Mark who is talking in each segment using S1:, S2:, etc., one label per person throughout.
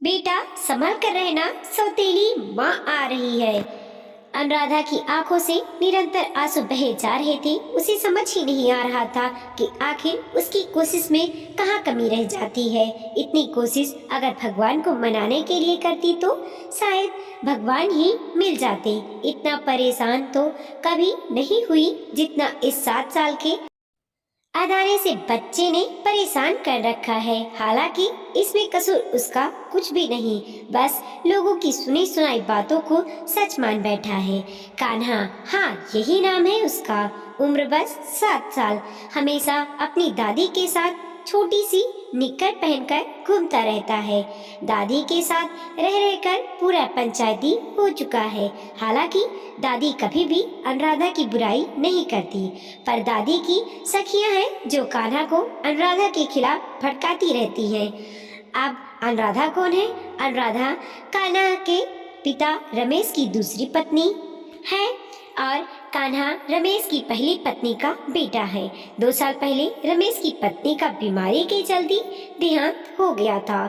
S1: बेटा संभल कर रहना, सौतेली माँ आ रही है। अनुराधा की आंखों से निरंतर आंसू बहे जा रहे थे। उसे समझ ही नहीं आ रहा था कि आखिर उसकी कोशिश में कहाँ कमी रह जाती है। इतनी कोशिश अगर भगवान को मनाने के लिए करती तो शायद भगवान ही मिल जाते। इतना परेशान तो कभी नहीं हुई जितना इस 7 साल के अदाने से बच्चे ने परेशान कर रखा है। हालांकि इसमें कसूर उसका कुछ भी नहीं, बस लोगों की सुनी सुनाई बातों को सच मान बैठा है। कान्हा, हाँ यही नाम है उसका। उम्र बस 7 साल। हमेशा अपनी दादी के साथ छोटी सी निक्कर पहनकर घूमता रहता है। दादी के साथ रह रहकर पूरा पंचायती हो चुका है। हालांकि दादी कभी भी अनुराधा की बुराई नहीं करती, पर दादी की सखियां हैं जो कान्हा को अनुराधा के खिलाफ भड़काती रहती हैं। अब अनुराधा कौन है? अनुराधा कान्हा के पिता रमेश की दूसरी पत्नी है और कान्हा रमेश की पहली पत्नी का बेटा है। 2 साल पहले रमेश की पत्नी का बीमारी के चलते देहांत हो गया था।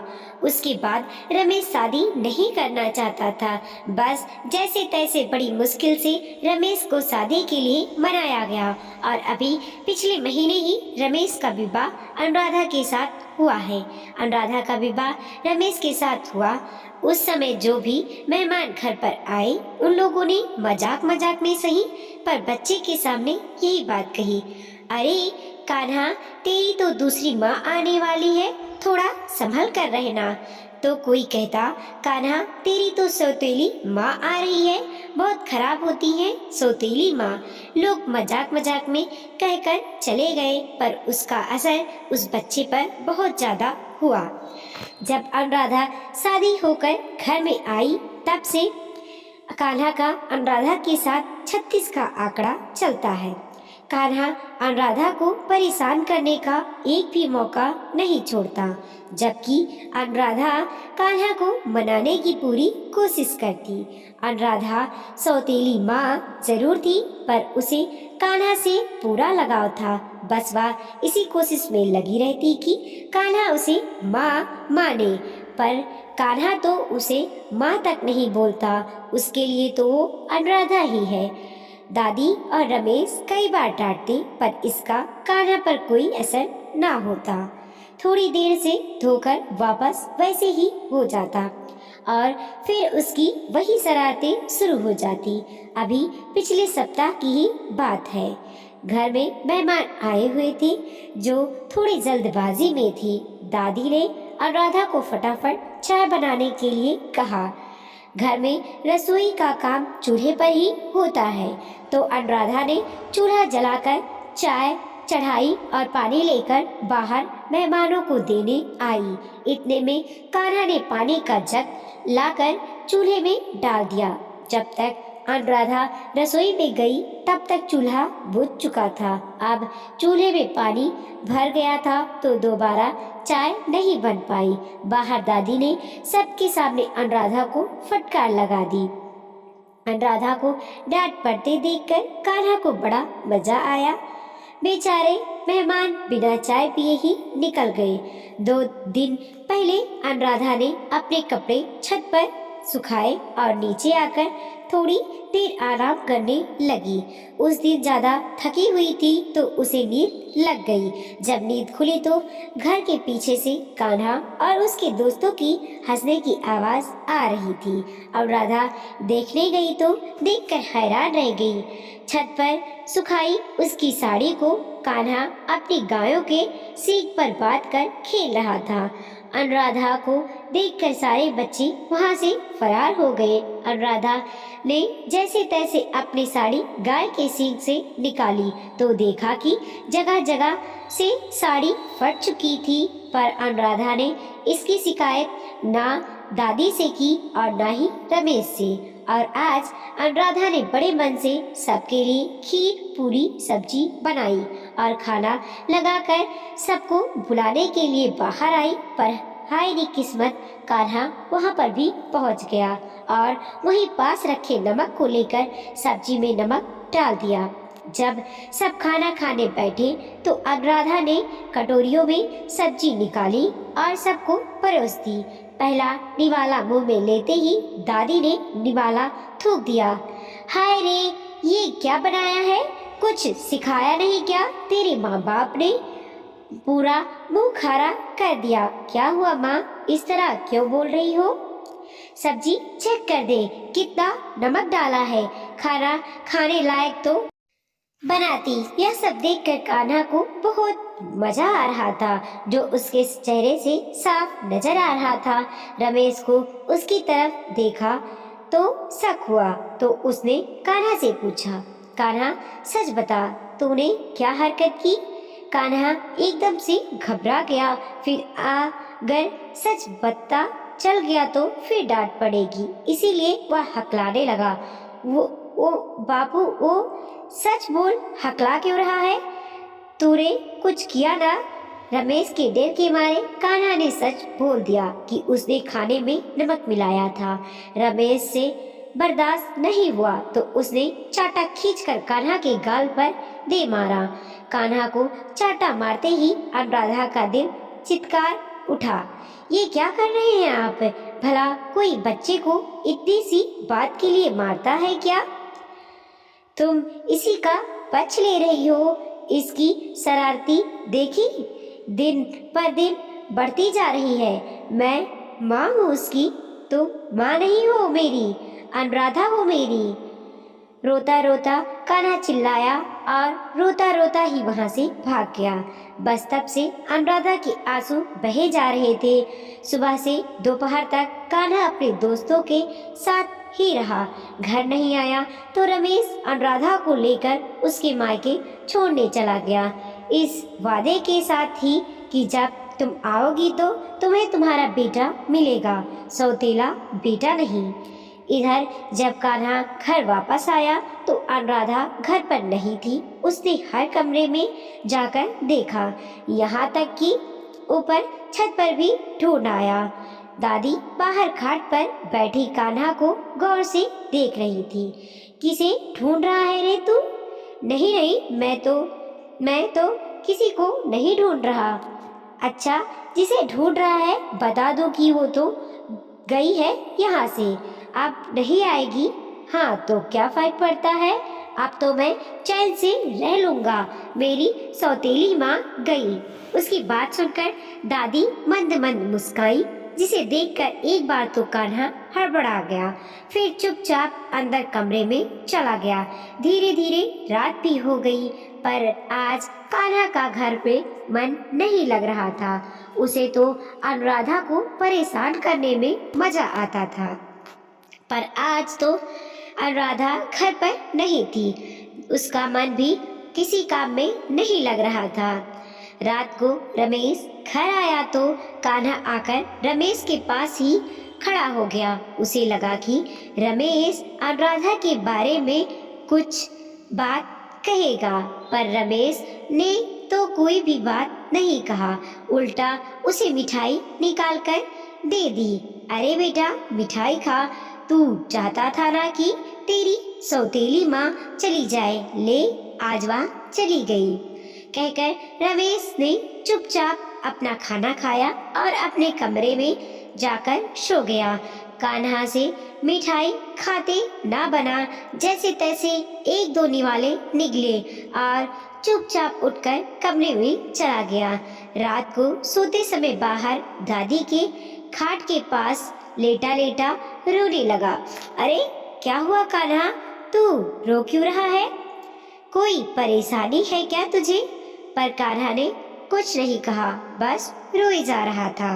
S1: उसके बाद रमेश शादी नहीं करना चाहता था। बस जैसे तैसे बड़ी मुश्किल से रमेश को शादी के लिए मनाया गया और अभी पिछले महीने ही रमेश का विवाह अनुराधा के साथ हुआ है। अनुराधा का विवाह रमेश के साथ हुआ। उस समय जो भी मेहमान घर पर आए उन लोगों ने मजाक मजाक में सही पर बच्चे के सामने यही बात कही, अरे कान्हा तेरी तो दूसरी माँ आने वाली है, थोड़ा संभल कर रहना। तो कोई कहता, कान्हा तेरी तो सौतेली माँ आ रही है, बहुत खराब होती है सौतेली माँ। लोग मजाक मजाक में कहकर चले गए, पर उसका असर उस बच्चे पर बहुत ज्यादा हुआ। जब अनुराधा शादी होकर घर में आई तब से कान्हा का अनुराधा के साथ 36 का आंकड़ा चलता है। कान्हा अनुराधा को परेशान करने का एक भी मौका नहीं छोड़ता, जबकि अनुराधा कान्हा को मनाने की पूरी कोशिश करती। अनुराधा सौतेली माँ जरूर थी, पर उसे कान्हा से पूरा लगाव था। बस वह इसी कोशिश में लगी रहती कि कान्हा उसे माँ माने, पर कान्हा तो उसे माँ तक नहीं बोलता। उसके लिए तो वो अनुराधा ही है। दादी और रमेश कई बार डांटते, पर इसका कान्हा पर कोई असर ना होता। थोड़ी देर से धोकर वापस वैसे ही हो जाता और फिर उसकी वही शरारतें शुरू हो जाती। अभी पिछले सप्ताह की ही बात है। घर में मेहमान आए हुए थे जो थोड़ी जल्दबाजी में थी। दादी ने अनुराधा को फटाफट चाय बनाने के लिए कहा। घर में रसोई का काम चूल्हे पर ही होता है, तो अनुराधा ने चूल्हा जलाकर चाय चढ़ाई और पानी लेकर बाहर मेहमानों को देने आई। इतने में कान्हा ने पानी का जग लाकर चूल्हे में डाल दिया। जब तक अनुराधा रसोई में गई तब तक चूल्हा बुझ चुका था। अब चूल्हे में पानी भर गया था तो दोबारा चाय नहीं बन पाई। बाहर दादी ने सबके सामने अनुराधा को फटकार लगा दी। अनुराधा को डांट पड़ते देखकर कान्हा को बड़ा मजा आया। बेचारे मेहमान बिना चाय पिए ही निकल गए। 2 दिन पहले अनुराधा ने अपने कपड़े छत पर सुखाए और नीचे आकर थोड़ी देर आराम करने लगी। उस दिन ज्यादा थकी हुई थी तो उसे नींद लग गई। जब नींद खुली तो घर के पीछे से कान्हा और उसके दोस्तों की हंसने की आवाज आ रही थी। अनुराधा देखने गई तो देखकर हैरान रह गई। छत पर सुखाई उसकी साड़ी को कान्हा अपनी गायों के सींग पर बांध कर खेल रहा था। अनुराधा को देखकर सारे बच्चे वहां से फरार हो गए। अनुराधा ने जैसे तैसे अपनी साड़ी गाय के सींग से निकाली तो देखा कि जगह जगह से साड़ी फट चुकी थी, पर अनुराधा ने इसकी शिकायत ना दादी से की और ना ही रमेश से। और आज अनुराधा ने बड़े मन से सबके लिए खीर पूरी सब्जी बनाई और खाना लगाकर सबको बुलाने के लिए बाहर आई, पर हाय नी किस्मत, कान्हा वहां पर भी पहुंच गया और वहीं पास रखे नमक को लेकर सब्जी में नमक डाल दिया। जब सब खाना खाने बैठे तो अनुराधा ने कटोरियों में सब्जी निकाली और सबको परोस दी। पहला निवाला मुंह में लेते ही दादी ने निवाला थूक दिया। हाय रे, ये क्या बनाया है? कुछ सिखाया नहीं क्या तेरे माँ बाप ने? पूरा मुंह खारा कर दिया। क्या हुआ माँ, इस तरह क्यों बोल रही हो? सब्जी चेक कर दे, कितना नमक डाला है, खाना खाने लायक तो बनाती। यह सब देखकर कान्हा को बहुत मजा आ रहा था, जो उसके चेहरे से साफ नजर आ रहा था। रमेश को उसकी तरफ देखा तो शक हुआ, तो उसने कान्हा से पूछा, कान्हा सच बता, तूने क्या हरकत की? कान्हा एकदम से घबरा गया। फिर अगर सच बता चल गया तो फिर डांट पड़ेगी, इसीलिए वह हकलाने लगा। वो बापू, वो सच बोल, हकला क्यों रहा है? तूने कुछ किया ना? रमेश के डर के मारे कान्हा ने सच बोल दिया कि उसने खाने में नमक मिलाया था। रमेश से बर्दाश्त नहीं हुआ तो उसने चाटा खींचकर कान्हा के गाल पर दे मारा। कान्हा को चाटा मारते ही अनुराधा का दिल चित्कार उठा। ये क्या कर रहे हैं आप? भला कोई बच्चे को इतनी सी बात के लिए मारता है क्या? तुम इसी का पक्ष ले रही हो। इसकी शरारती देखी दिन पर दिन बढ़ती जा रही है। मैं माँ हूँ उसकी, तुम माँ नहीं हो मेरी, अनुराधा हो मेरी। रोता रोता कान्हा चिल्लाया और रोता रोता ही वहां से भाग गया। बस तब से अनुराधा के आंसू बहे जा रहे थे। सुबह से दोपहर तक कान्हा अपने दोस्तों के साथ ही रहा। घर नहीं आया तो रमेश अनुराधा को लेकर उसके मायके छोड़ने चला गया, इस वादे के साथ ही कि जब तुम आओगी तो तुम्हें तुम्हारा बेटा मिलेगा, सौतेला बेटा नहीं। इधर जब कान्हा घर वापस आया तो अनुराधा घर पर नहीं थी। उसने हर कमरे में जाकर देखा, यहाँ तक कि ऊपर छत पर भी ढूंढ आया। दादी बाहर खाट पर बैठी कान्हा को गौर से देख रही थी। किसे ढूंढ रहा है रे तू? नहीं नहीं, मैं तो किसी को नहीं ढूंढ रहा। अच्छा, जिसे ढूंढ रहा है बता दो कि वो तो गई है यहाँ से, अब नहीं आएगी। हाँ तो क्या फर्क पड़ता है, अब तो मैं चैन से रह लूंगा। मेरी सौतेली माँ गई। उसकी बात सुनकर दादी मंद मंद मुस्काई, जिसे देखकर एक बार तो कान्हा हड़बड़ा गया, फिर चुपचाप अंदर कमरे में चला गया। धीरे धीरे रात भी हो गई, पर आज कान्हा का घर पे मन नहीं लग रहा था। उसे तो अनुराधा को परेशान करने में मजा आता था, पर आज तो अनुराधा घर पर नहीं थी। उसका मन भी किसी काम में नहीं लग रहा था। रात को रमेश घर आया तो कान्हा आकर रमेश के पास ही खड़ा हो गया। उसे लगा कि रमेश अनुराधा के बारे में कुछ बात कहेगा, पर रमेश ने तो कोई भी बात नहीं कहा, उल्टा उसे मिठाई निकाल कर दे दी। अरे बेटा, मिठाई खा, तू चाहता था ना कि तेरी सौतेली माँ चली जाए, ले आज वहाँ चली गई। कहकर रमेश ने चुपचाप अपना खाना खाया और अपने कमरे में जाकर सो गया। कान्हा से मिठाई खाते ना बना, जैसे तैसे एक दो निवाले निकले और चुपचाप उठकर कमरे में चला गया। रात को सोते समय बाहर दादी के खाट के पास लेटा लेटा रोने लगा। अरे क्या हुआ कान्हा, तू रो क्यों रहा है? कोई परेशानी है क्या तुझे? पर कान्हा ने कुछ नहीं कहा, बस रोए जा रहा था।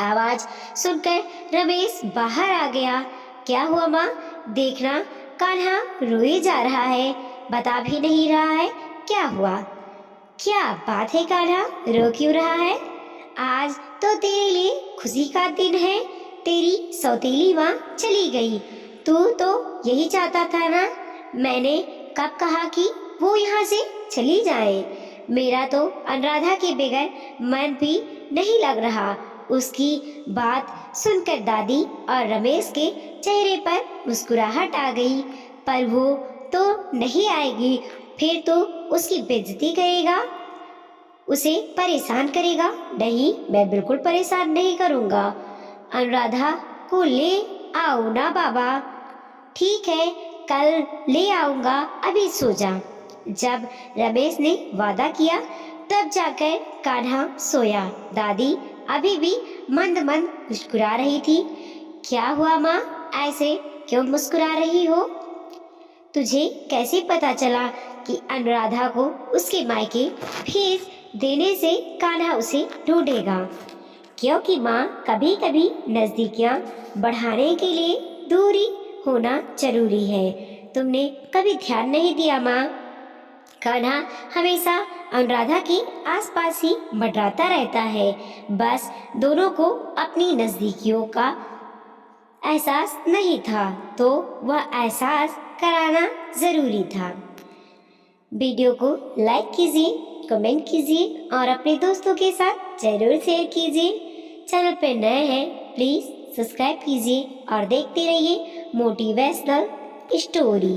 S1: आवाज सुनकर रमेश बाहर आ गया। क्या हुआ माँ? देखना, कान्हा रोए जा रहा है, बता भी नहीं रहा है क्या हुआ। क्या बात है कान्हा, रो क्यों रहा है? आज तो तेरे लिए खुशी का दिन है, तेरी सौतेली माँ चली गई। तू तो यही चाहता था ना? मैंने कब कहा कि वो यहाँ से चली जाए? मेरा तो अनुराधा के बगैर मन भी नहीं लग रहा। उसकी बात सुनकर दादी और रमेश के चेहरे पर मुस्कुराहट आ गई। पर वो तो नहीं आएगी, फिर तो उसकी बेइज्जती करेगा, उसे परेशान करेगा। नहीं, मैं बिल्कुल परेशान नहीं करूँगा। अनुराधा को ले आओ ना बाबा। ठीक है, कल ले आऊँगा, अभी सो जा। जब रमेश ने वादा किया तब जाकर कान्हा सोया। दादी अभी भी मंद मंद मुस्कुरा रही थी। क्या हुआ माँ, ऐसे क्यों मुस्कुरा रही हो? तुझे कैसे पता चला कि अनुराधा को उसके मायके भेज देने से कान्हा उसे ढूंढेगा? क्योंकि माँ, कभी कभी नजदीकियाँ बढ़ाने के लिए दूरी होना जरूरी है। तुमने कभी ध्यान नहीं दिया माँ। कान्हा हमेशा अनुराधा के आसपास ही मंडराता रहता है। बस दोनों को अपनी नजदीकियों का एहसास नहीं था, तो वह एहसास कराना जरूरी था। वीडियो को लाइक कीजिए, कमेंट कीजिए और अपने दोस्तों के साथ जरूर शेयर कीजिए। चैनल पर नए हैं प्लीज सब्सक्राइब कीजिए और देखते रहिए मोटिवेशनल स्टोरी।